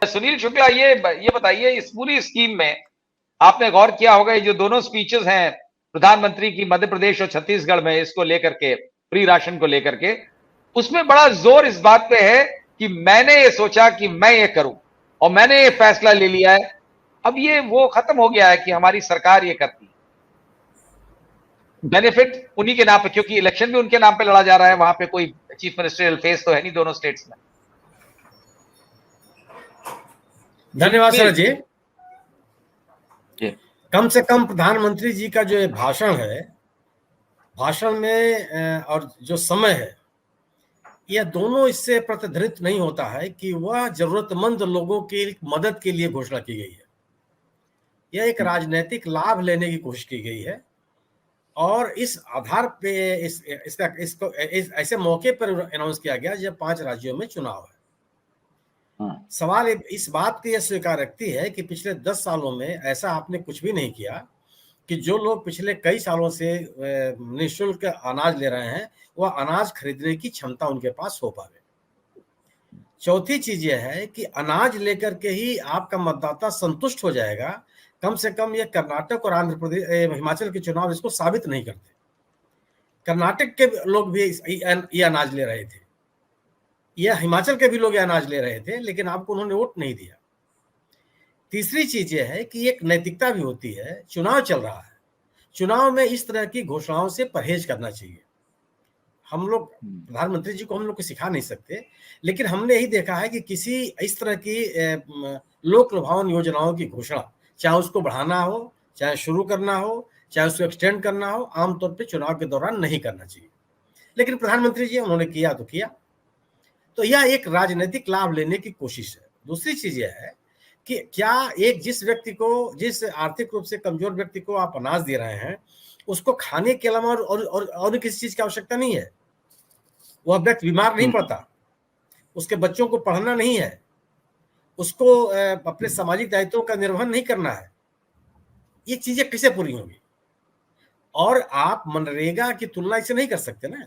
सुनील शुक्ला, ये बताइए, इस पूरी स्कीम में आपने गौर किया होगा, ये जो दोनों स्पीचेस हैं प्रधानमंत्री की मध्य प्रदेश और छत्तीसगढ़ में इसको लेकर के, फ्री राशन को लेकर के, उसमें बड़ा जोर इस बात पे है कि मैंने ये सोचा कि मैं ये करूं और मैंने ये फैसला ले लिया है। अब ये वो खत्म हो गया है कि हमारी सरकार ये करती है। बेनिफिट उन्हीं के नाम पे, क्योंकि इलेक्शन भी उनके नाम पे लड़ा जा रहा है, वहां पे कोई चीफ मिनिस्ट्रियल फेस तो है नहीं दोनों स्टेट्स में। धन्यवाद सर जी। जी। कम से कम प्रधानमंत्री जी का जो भाषण है, भाषण में और जो समय है, यह दोनों इससे प्रतिध्वनित नहीं होता है कि वह जरूरतमंद लोगों की मदद के लिए घोषणा की गई है। यह एक राजनीतिक लाभ लेने की कोशिश की गई है और इस आधार पे इसको ऐसे मौके पर अनाउंस किया गया जब 5 राज्यों में चुनाव है। सवाल इस बात की यह स्वीकार रखती है कि पिछले 10 सालों में ऐसा आपने कुछ भी नहीं किया कि जो लोग पिछले कई सालों से निःशुल्क अनाज ले रहे हैं वह अनाज खरीदने की क्षमता उनके पास हो पावे। चौथी चीज यह है कि अनाज लेकर के ही आपका मतदाता संतुष्ट हो जाएगा, कम से कम ये कर्नाटक और आंध्र प्रदेश हिमाचल के चुनाव इसको साबित नहीं करते। कर्नाटक के लोग भी ये अनाज ले रहे थे, यह हिमाचल के भी लोग ये अनाज ले रहे थे, लेकिन आपको उन्होंने वोट नहीं दिया। तीसरी चीज यह है कि एक नैतिकता भी होती है, चुनाव चल रहा है, चुनाव में इस तरह की घोषणाओं से परहेज करना चाहिए। हम लोग प्रधानमंत्री जी को हम लोग को सिखा नहीं सकते, लेकिन हमने यही देखा है कि किसी इस तरह की लोक लुभावन योजनाओं की घोषणा, चाहे उसको बढ़ाना हो, चाहे शुरू करना हो, चाहे उसको एक्सटेंड करना हो, आमतौर पे चुनाव के दौरान नहीं करना चाहिए। लेकिन प्रधानमंत्री जी उन्होंने किया तो किया, तो यह एक राजनीतिक लाभ लेने की कोशिश है। दूसरी चीज यह है कि क्या एक जिस आर्थिक रूप से कमजोर व्यक्ति को आप अनाज दे रहे हैं, उसको खाने के अलावा और किसी चीज की आवश्यकता नहीं है, वह व्यक्ति बीमार नहीं पड़ता, उसके बच्चों को पढ़ना नहीं है, उसको अपने सामाजिक दायित्वों का निर्वहन नहीं करना है, ये चीजें कैसे पूरी होंगी? और आप मनरेगा की तुलना इससे नहीं कर सकते ना।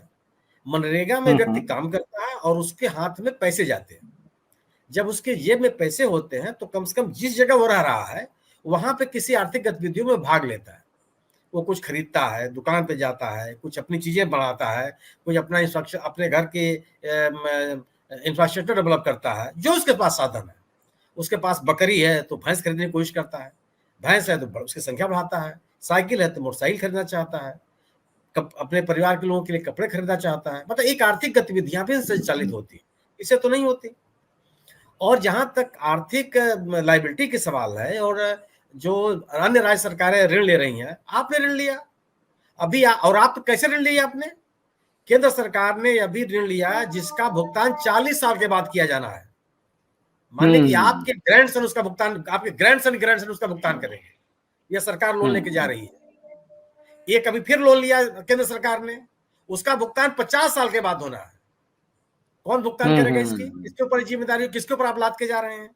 मनरेगा में व्यक्ति काम करता है और उसके हाथ में पैसे जाते हैं। जब उसके जेब में पैसे होते हैं तो कम से कम जिस जगह वो रह रहा है वहां पे किसी आर्थिक गतिविधियों में भाग लेता है, वो कुछ खरीदता है, दुकान पे जाता है, कुछ अपनी चीजें बढ़ाता है, कुछ अपना इंफ्रास्ट्रक्चर, अपने घर के इंफ्रास्ट्रक्चर डेवलप करता है, जो उसके पास साधन है। उसके पास बकरी है तो भैंस खरीदने की कोशिश करता है, भैंस है तो उसकी संख्या बढ़ाता है, साइकिल है तो मोटरसाइकिल खरीदना चाहता है, अपने परिवार के लोगों के लिए कपड़े खरीदना चाहता है। मतलब एक आर्थिक गतिविधियां भी संचालित होती है, इसे तो नहीं होती। और जहां तक आर्थिक लायबिलिटी के सवाल है और जो अन्य राज्य सरकारें ऋण ले रही हैं, आपने ऋण लिया अभी और आप कैसे ऋण लिया? आपने केंद्र सरकार ने अभी ऋण लिया जिसका भुगतान 40 साल के बाद किया जाना है। मान लीजिए कि आपके ग्रैंडसन उसका भुगतान, आपके ग्रैंडसन उसका भुगतान करेंगे। यह सरकार लोन लेके जा रही है। एक अभी फिर लोन लिया केंद्र सरकार ने, उसका भुगतान 50 साल के बाद होना है। कौन भुगतान करेगा इसके ऊपर जिम्मेदारी किसके ऊपर आप लाद के जा रहे हैं?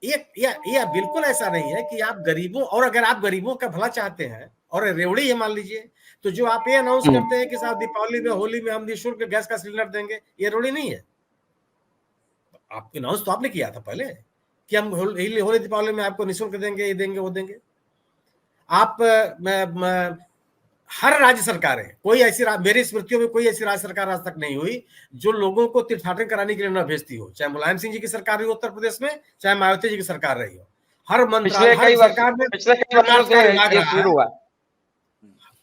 ये बिल्कुल ऐसा नहीं है कि आप गरीबों, और अगर आप गरीबों का भला चाहते हैं और रेवड़ी है मान लीजिए, तो जो आप ये अनाउंस करते हैं कि साहब दीपावली में, होली में हम निःशुल्क गैस का सिलेंडर देंगे, ये रेवड़ी नहीं है। आप अनाउंस तो आपने किया था पहले कि हम होली दीपावली में आपको निःशुल्क देंगे, ये देंगे, वो देंगे। आप हर राज्य सरकारें, कोई ऐसी मेरी स्मृतियों में कोई ऐसी राज्य सरकार आज तक नहीं हुई जो लोगों को तीर्थाटन कराने के लिए न भेजती हो, चाहे मुलायम सिंह जी की सरकार रही उत्तर प्रदेश में, चाहे मायावती जी की सरकार रही हो। हर मंत्रालय, हर सरकार में पिछले कई वर्षों से ये शुरू हुआ।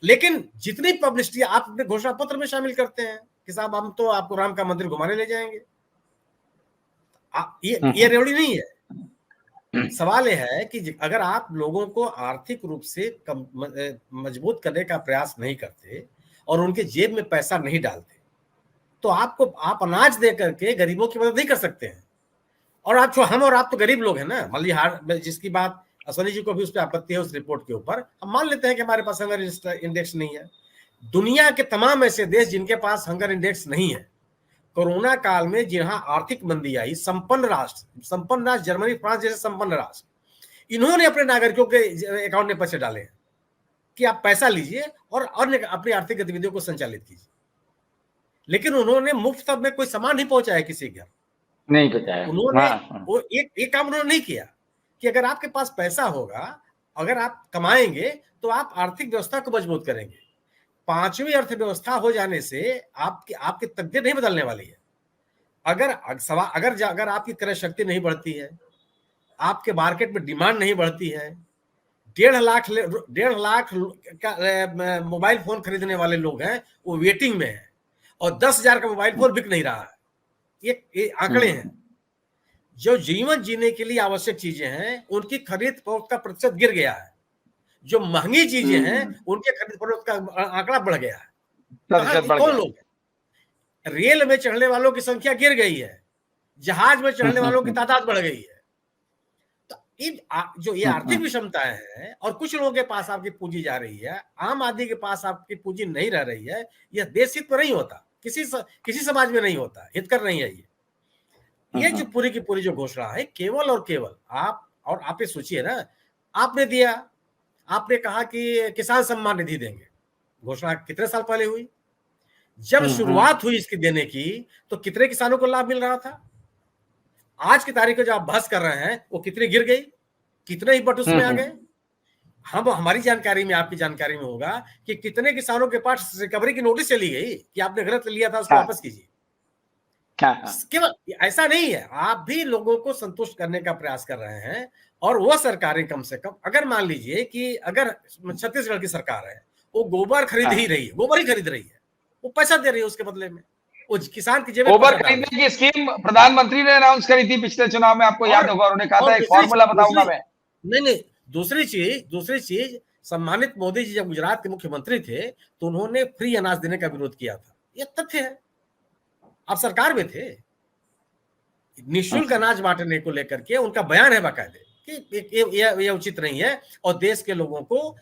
लेकिन जितनी पब्लिसिटी आप अपने घोषणा पत्र में शामिल करते हैं कि साहब हम तो आपको राम का मंदिर घुमाने ले जाएंगे, ये रेवड़ी नहीं है। सवाल यह है कि अगर आप लोगों को आर्थिक रूप से मजबूत करने का प्रयास नहीं करते और उनके जेब में पैसा नहीं डालते, तो आप अनाज दे करके गरीबों की मदद नहीं कर सकते हैं। और आप तो गरीब लोग हैं ना। मान लीजिए जिसकी बात असोनी जी को भी उस पर आपत्ति है, उस रिपोर्ट के ऊपर, हम मान लेते हैं कि हमारे पास हंगर इंडेक्स नहीं है। दुनिया के तमाम ऐसे देश जिनके पास हंगर इंडेक्स नहीं है, कोरोना काल में जहां आर्थिक मंदी आई, संपन्न राष्ट्र जर्मनी, फ्रांस जैसे संपन्न राष्ट्र, इन्होंने अपने नागरिकों के अकाउंट में पैसे डाले हैं कि आप पैसा लीजिए और अन्य अपनी आर्थिक गतिविधियों को संचालित कीजिए। लेकिन उन्होंने मुफ्त में कोई सामान नहीं पहुंचाया किसी के घर। नहीं बचाया। उन्होंने हाँ। वो एक काम उन्होंने नहीं किया कि अगर आपके पास पैसा होगा, अगर आप कमाएंगे तो आप आर्थिक व्यवस्था को मजबूत करेंगे। पांचवी अर्थव्यवस्था हो जाने से आपकी आपकी तकदीर नहीं बदलने वाली है। अगर आपकी क्रय शक्ति नहीं बढ़ती है, आपके मार्केट में डिमांड नहीं बढ़ती है, 1.5 लाख का मोबाइल फोन खरीदने वाले लोग हैं, वो वेटिंग में है, और 10,000 का मोबाइल फोन बिक नहीं रहा है। ये आंकड़े हैं। जो जीवन जीने के लिए आवश्यक चीजें हैं, उनकी खरीद फरोख्त का प्रतिशत गिर गया है। जो महंगी चीजें हैं, उनके खरीद फरोख्त का आंकड़ा बढ़ गया है। कौन लोग हैं? रेल में चढ़ने वालों की संख्या गिर गई है, जहाज में चढ़ने वालों की तादाद बढ़ गई है। तो जो ये आर्थिक विषमताएं हैं, और कुछ लोगों के पास आपकी पूंजी जा रही है, आम आदमी के पास आपकी पूंजी नहीं रह रही है, यह देश हित में नहीं होता, किसी समाज में नहीं होता, हितकर नहीं है ये जो पूरी की पूरी जो घोषणा है, केवल और केवल आप ये सोचिए ना, आपने दिया, आपने कहा कि किसान सम्मान निधि देंगे, घोषणा कितने साल पहले हुई? जब शुरुआत हुई इसकी देने की, तो कितने किसानों को लाभ मिल रहा था? आज की तारीख में जो आप बहस कर रहे हैं, वो कितनी गिर गई, कितने ही बट उसमें आ गए? हमारी जानकारी में, आपकी जानकारी में होगा कि कितने किसानों के पास रिकवरी की नोटिस चली गई कि आपने गलत लिया था, उसको वापस कीजिए। केवल ऐसा नहीं है, आप भी लोगों को संतुष्ट करने का प्रयास कर रहे हैं। और वो सरकारें कम से कम, अगर मान लीजिए कि अगर छत्तीसगढ़ की सरकार है, वो गोबर खरीद ही रही है, गोबर ही खरीद रही है, वो पैसा दे रही है उसके बदले में, वो किसान की जेब में गोबर खरीदने की स्कीम प्रधानमंत्री ने अनाउंस करी थी पिछले चुनाव में, आपको याद होगा। उन्होंने कहा था एक फॉर्मूला बताऊंगा मैं। नहीं, दूसरी चीज, सम्मानित मोदी जी जब गुजरात के मुख्यमंत्री थे, तो उन्होंने फ्री अनाज देने का विरोध किया था। ये तथ्य है, आप सरकार में थे। निःशुल्क अनाज बांटने को लेकर के उनका बयान है बाकायदे कि ये उचित नहीं है, और देश के लोगों को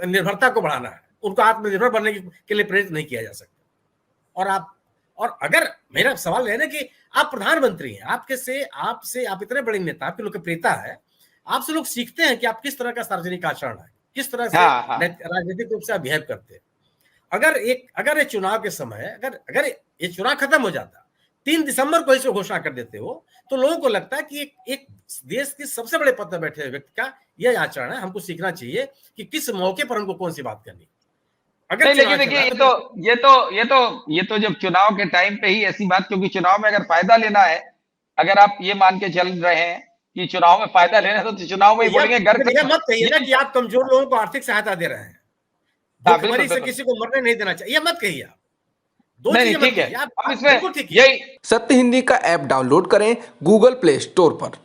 निर्भरता को बढ़ाना है, उनको आत्मनिर्भर बनने के लिए प्रेरित नहीं किया जा सकता। और अगर मेरा सवाल है ना कि आप प्रधानमंत्री हैं, आपसे आप इतने बड़े नेता, आपके लोकप्रियता है, आपसे लोग सीखते हैं कि आप किस तरह का सार्वजनिक आचरण है, किस तरह से राजनीतिक रूप से आप बिहेव करते हैं। अगर ये चुनाव के समय, अगर ये चुनाव खत्म हो जाता, 3 दिसंबर को इसको घोषणा कर देते हो, तो लोगों को लगता है कि एक देश के सबसे बड़े पद पर बैठे हुए व्यक्ति का यह आचरण है, हमको सीखना चाहिए कि किस मौके पर हमको कौन सी बात करनी। अगर लेकिन देखिए, ये तो जब चुनाव के टाइम पे ही ऐसी बात, क्योंकि चुनाव में अगर फायदा लेना है, अगर आप ये मान के चल रहे हैं कि चुनाव में फायदा लेना है, तो चुनाव में बोलेंगे घर मत कहिए ना कि आप कमजोर लोगों को आर्थिक सहायता दे रहे हैं, भूखमरी से किसी को मरने नहीं देना चाहिए, मत कहिए आप। नहीं, ठीक है, आप इसमें यही सत्य हिंदी का ऐप डाउनलोड करें गूगल प्ले स्टोर पर।